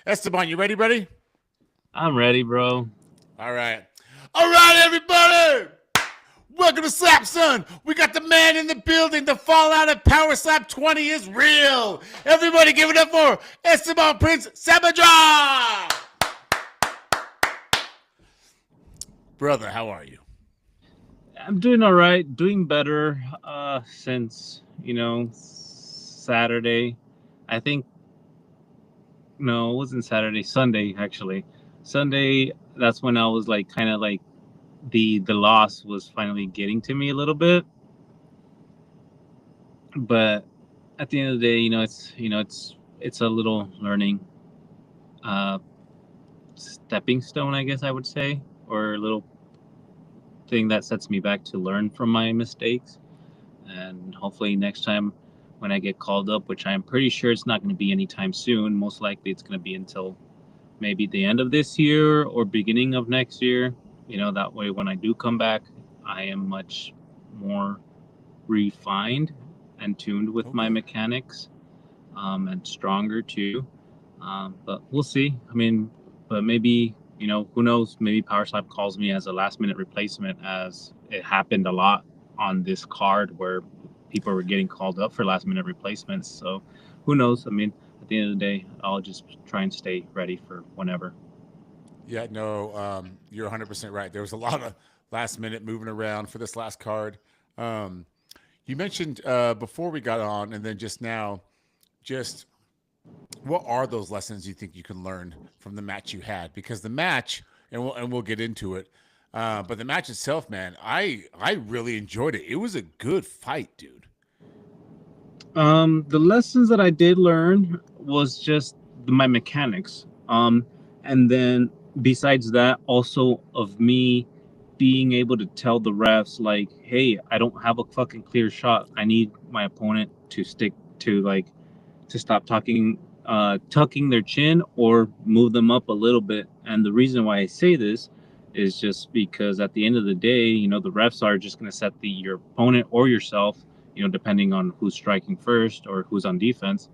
Esteban, you ready, buddy? I'm ready, bro. All right. All right, everybody. Welcome to Slap Son. We got the man in the building. The fallout of Power Slap 20 is real. Everybody give it up for Esteban Prince Sabedra. Brother, how are you? I'm doing all right, doing better since, Saturday. I think no, it wasn't Saturday, Sunday actually. Sunday, that's when I was like kind of like the loss was finally getting to me a little bit. But at the end of the day, it's a little learning uh stepping stone, I guess I would say, or a little thing that sets me back to learn from my mistakes. And hopefully next time when I get called up, which I'm pretty sure it's not going to be anytime soon, most likely it's going to be until maybe the end of this year or beginning of next year. That way when I do come back, I am much more refined and tuned with my Okay. mechanics, and stronger too. But we'll see. I mean, but maybe, who knows? Maybe Power Slap calls me as a last minute replacement, as it happened a lot on this card where people were getting called up for last minute replacements. So who knows? I mean, at the end of the day, I'll just try and stay ready for whenever. Yeah, no, you're 100% right. There was a lot of last minute moving around for this last card. Um, you mentioned before we got on, and then just now, just what are those lessons you think you can learn from the match you had? Because the match, and we'll get into it, but the match itself, man, I really enjoyed it. It was a good fight, dude. The lessons that I did learn was just my mechanics. And then besides that, also of me being able to tell the refs like, "Hey, I don't have a fucking clear shot. I need my opponent to stick to like to stop tucking their chin or move them up a little bit." And the reason why I say this is just because at the end of the day, the refs are just going to set your opponent or yourself, depending on who's striking first or who's on defense.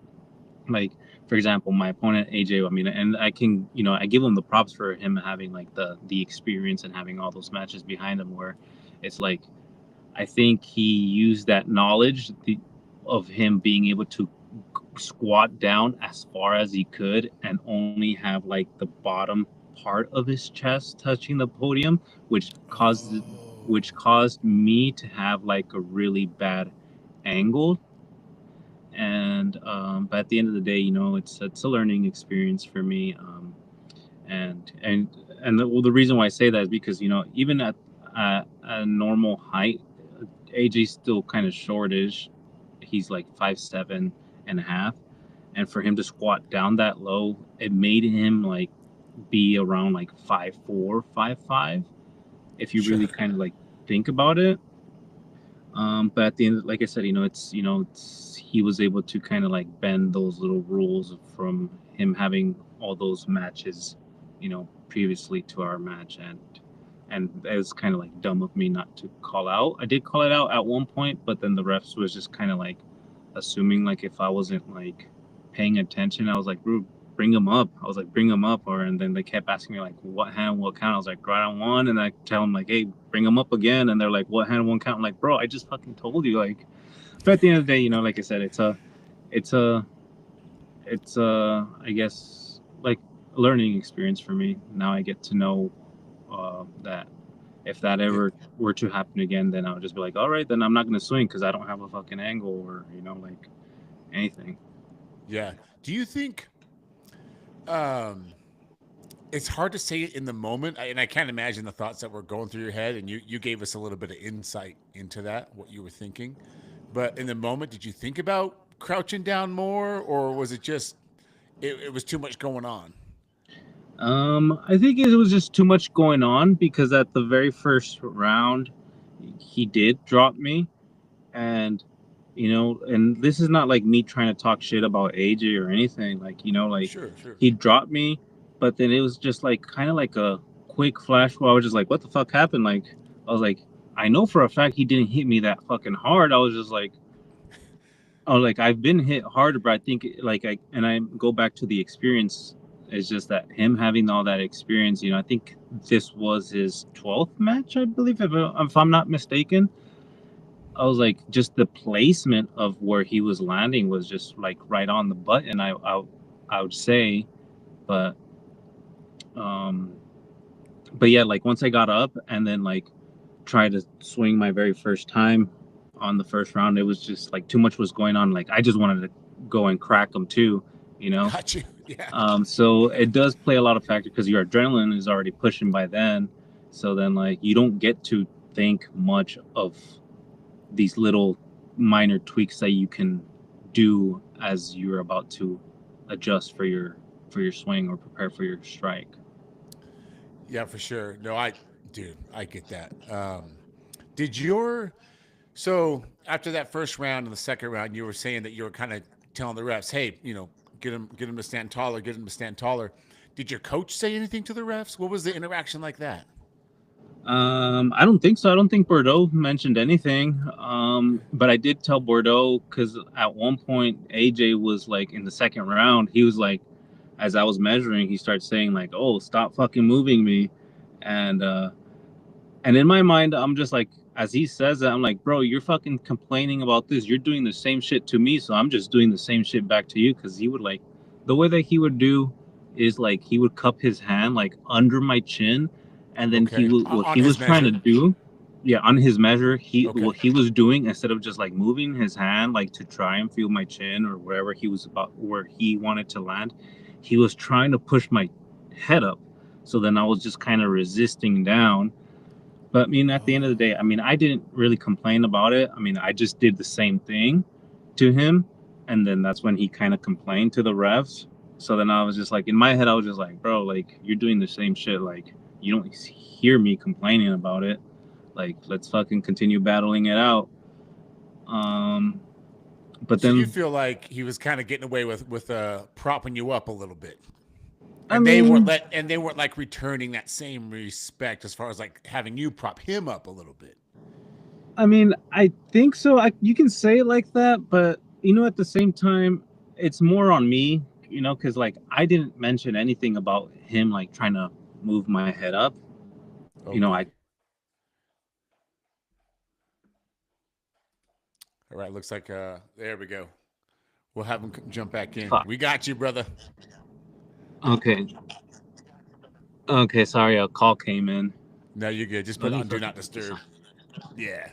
Like, for example, my opponent AJ. I mean, and I can, I give him the props for him having like the experience and having all those matches behind him, where it's like I think he used that knowledge of him being able to squat down as far as he could and only have like the bottom part of his chest touching the podium, which Oh, caused me to have like a really bad angle. And but at the end of the day, it's a learning experience for me. And the reason why I say that is because even at a normal height, AJ's still kind of shortish. He's like 5'7" and a half, and for him to squat down that low, it made him like be around like 5'4", 5'5", if you really sure. kind of like think about it. But at the end, like I said, he was able to kind of like bend those little rules from him having all those matches, previously to our match. And it was kind of like dumb of me not to call out. I did call it out at one point, but then the refs was just kind of like assuming like if I wasn't like paying attention, I was like, bring him up. I was like, bring him up. Or and then they kept asking me like, what hand, what count? I was like, right on one, and I tell them like, hey, bring him up again, and they're like, what hand, one count? I'm like, bro, I just fucking told you. Like, but at the end of the day, like I said, it's a, I guess like a learning experience for me. Now I get to know that if that Yeah, ever were to happen again, then I would just be like, all right, then I'm not gonna swing because I don't have a fucking angle or like anything. yeah. Do you think um, it's hard to say it in the moment, and I can't imagine the thoughts that were going through your head, and you gave us a little bit of insight into that, what you were thinking. But in the moment, did you think about crouching down more, or was it just it was too much going on? I think it was just too much going on because at the very first round, he did drop me, and and this is not like me trying to talk shit about AJ or anything. Like like Sure, sure. he dropped me, but then it was just like kind of like a quick flash where I was just like, what the fuck happened? Like I was like, I know for a fact he didn't hit me that fucking hard. I was just like, Oh, like I've been hit harder, but I think I go back to the experience. It's just that him having all that experience, I think this was his 12th match, I believe, if I'm not mistaken. I was like, just the placement of where he was landing was just like right on the button. I would say, but um, but yeah, like once I got up and then like tried to swing my very first time on the first round, it was just like too much was going on. Like I just wanted to go and crack them too, you know. Got you. Yeah. So it does play a lot of factor because your adrenaline is already pushing by then. So then like you don't get to think much of these little minor tweaks that you can do as you're about to adjust for your swing or prepare for your strike. Yeah, for sure. No, dude, I get that. Did your so after that first round and the second round, you were saying that you were kind of telling the refs, hey, get him to stand taller, get him to stand taller. Did your coach say anything to the refs? What was the interaction like that? I don't think so. I don't think Bordeaux mentioned anything. Okay. But I did tell Bordeaux because at one point AJ was like in the second round, he was like, as I was measuring, he started saying like, "Oh, stop fucking moving me," and uh, and in my mind, I'm just like, as he says that, I'm like, bro, you're fucking complaining about this. You're doing the same shit to me, so I'm just doing the same shit back to you. Because he would like, the way that he would do is like he would cup his hand like under my chin, and then he Okay. would what On he his was trying to measure. do, yeah, on his measure, he Okay. what he was doing instead of just like moving his hand like to try and feel my chin or wherever he was about where he wanted to land, he was trying to push my head up. So then I was just kind of resisting down, but I mean, at the end of the day, I mean, I didn't really complain about it. I mean, I just did the same thing to him. And then that's when he kind of complained to the refs. So then I was just like, in my head, I was just like, bro, like, you're doing the same shit. Like, you don't hear me complaining about it. Like, let's fucking continue battling it out. Um, but So you then, feel like he was kind of getting away with propping you up a little bit, I and they weren't mean, let and they weren't like returning that same respect as far as like having you prop him up a little bit. I think so. You can say it like that, but at the same time, it's more on me, because like I didn't mention anything about him like trying to move my head up. I Okay. All right. Looks like there we go. We'll have him jump back in. fuck. We got you, brother. Okay, okay. Sorry, a call came in. No, you're good. Just put Let it me on do fucking not put this on. disturb. Yeah.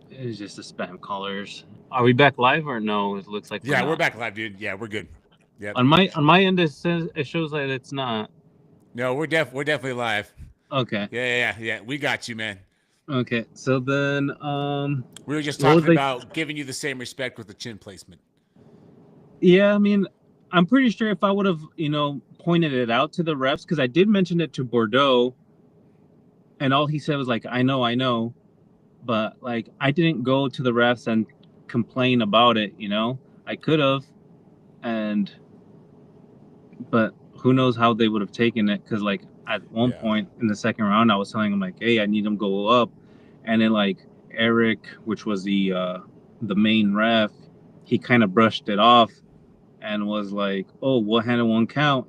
It's just the spam callers. Are we back live or no? It looks like we're Yeah, we're not. back live, dude. Yeah, we're good. Yep. On my end, it shows that it's not. No, we're definitely live. Okay. Yeah. We got you, man. Okay. So then, We were just what was talking I? about giving you the same respect with the chin placement. Yeah, I mean, I'm pretty sure if I would have, pointed it out to the refs, because I did mention it to Bordeaux, and all he said was like, I know, but like I didn't go to the refs and complain about it, I could have, and but who knows how they would have taken it, because like at one Yeah. point in the second round, I was telling him like, hey, I need him to go up, and then like Eric, which was the main ref, he kind of brushed it off and was like, "Oh, one hand and one count."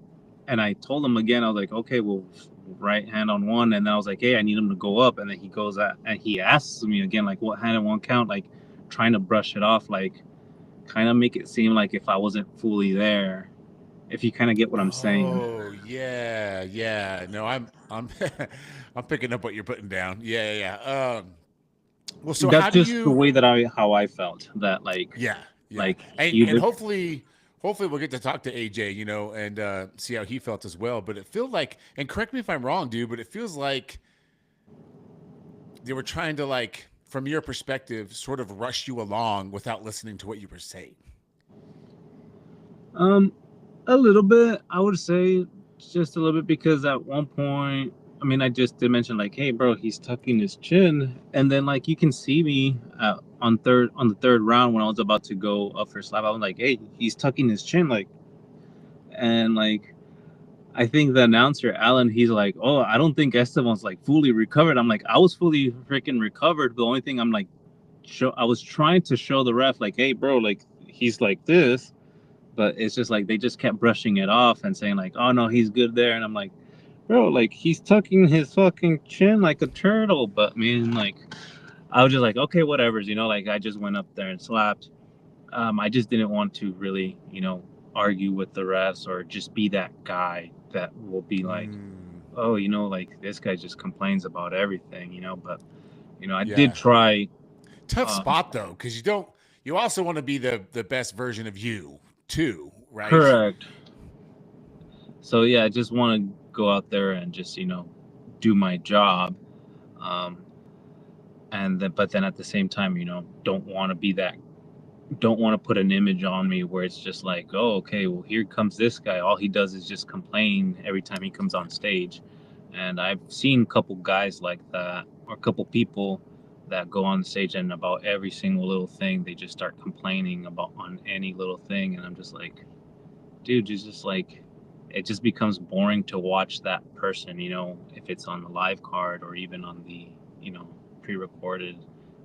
And I told him again, I was like, "Okay, well, right hand on one." And then I was like, "Hey, I need him to go up." And then he goes at, and he asks me again, like, "What hand and one count?" Like, trying to brush it off, like, kind of make it seem like if I wasn't fully there. If you kind of get what I'm saying. Oh, yeah. No, I'm I'm picking up what you're putting down. Yeah. Well, so That's how do just the you way that how I felt that yeah. he And would. hopefully we'll get to talk to AJ, and see how he felt as well. But it feels like, and correct me if I'm wrong, dude, but it feels like they were trying to, like, from your perspective, sort of rush you along without listening to what you were saying. Um, a little bit, I would say, just a little bit, because at one point, I mean, I just did mention like, "Hey, bro, he's tucking his chin," and then like you can see me on the third round when I was about to go up for a slap. I was like, "Hey, he's tucking his chin," like, and like I think the announcer Alan, he's like, "Oh, I don't think Esteban's like fully recovered." I'm like, "I was fully freaking recovered. The only thing I'm like." I was trying to show the ref like, hey, bro, like he's like this, but it's just like they just kept brushing it off and saying like, oh no, he's good there, and I'm like, bro, like he's tucking his fucking chin like a turtle. But man, like I was just like, okay, whatever's, like I just went up there and slapped. I just didn't want to really, argue with the refs or just be that guy that will be like, Mm, oh, like this guy just complains about everything, but I did yeah. try. Tough Um, spot though, because you also want to be the best version of you too, right? Correct. So yeah, I just want to go out there and just do my job, um, and then but then at the same time, don't want to be that. Don't want to put an image on me where it's just like, oh, okay, well here comes this guy. All he does is just complain every time he comes on stage, and I've seen a couple guys like that, or a couple people that go on stage and about every single little thing they just start complaining about on any little thing, and I'm just like, dude, it's just like it just becomes boring to watch that person, if it's on the live card or even on the, pre-recorded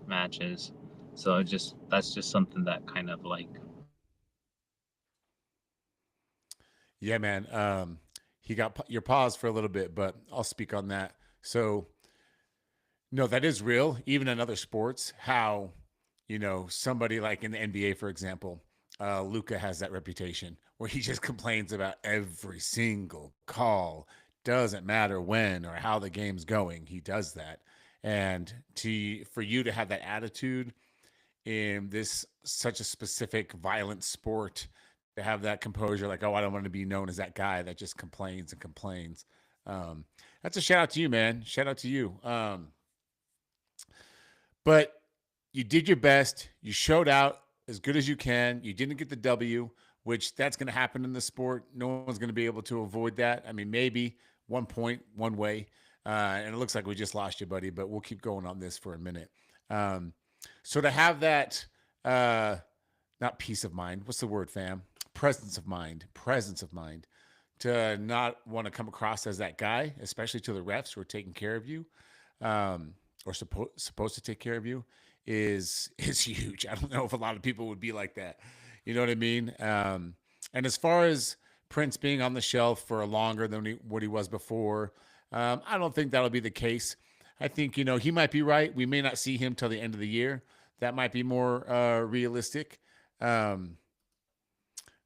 matches. So that's just something that kind of like. Yeah, man. He got your pause for a little bit, but I'll speak on that. So, no, that is real. Even in other sports, how somebody like in the NBA, for example, Luca has that reputation where he just complains about every single call. Doesn't matter when or how the game's going, he does that. And for you to have that attitude in this such a specific violent sport, to have that composure, like, oh, I don't want to be known as that guy that just complains and complains. Um, that's a shout out to you, man. Shout out to you. But you did your best. You showed out as good as you can. You didn't get the W, which that's going to happen in the sport. No one's going to be able to avoid that. I mean, maybe 1 point, one way. And it looks like we just lost you, buddy, but we'll keep going on this for a minute. Um, so to have that, uh, not peace of mind, what's the word, fam? Presence of mind to not want to come across as that guy, especially to the refs who are taking care of you, um, or supposed to take care of you, is huge. I don't know if a lot of people would be like that. You know what I mean? And as far as Prince being on the shelf for longer than what he was before, I don't think that'll be the case. I think he might be right. We may not see him till the end of the year. That might be more realistic. Um,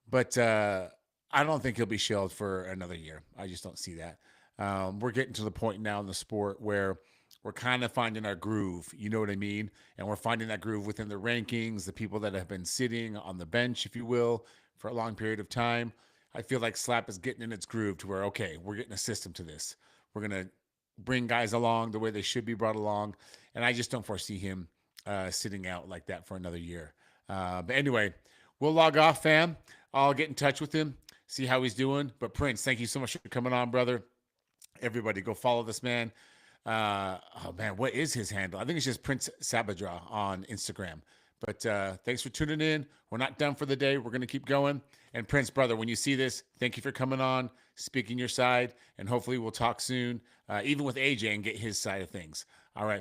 but I don't think he'll be shelved for another year. I just don't see that. We're getting to the point now in the sport where we're kind of finding our groove. You know what I mean? And we're finding that groove within the rankings, the people that have been sitting on the bench, if you will, for a long period of time. I feel like Slap is getting in its groove to where, okay, we're getting a system to this. We're going to bring guys along the way they should be brought along. And I just don't foresee him sitting out like that for another year. But anyway, we'll log off, fam. I'll get in touch with him, see how he's doing. But Prince, thank you so much for coming on, brother. Everybody, go follow this man. Oh man, what is his handle? I think it's just Prince Sabedra on Instagram. But thanks for tuning in. We're not done for the day. We're going to keep going. And Prince, brother, when you see this, thank you for coming on, speaking your side, and hopefully we'll talk soon, even with AJ, and get his side of things. All right,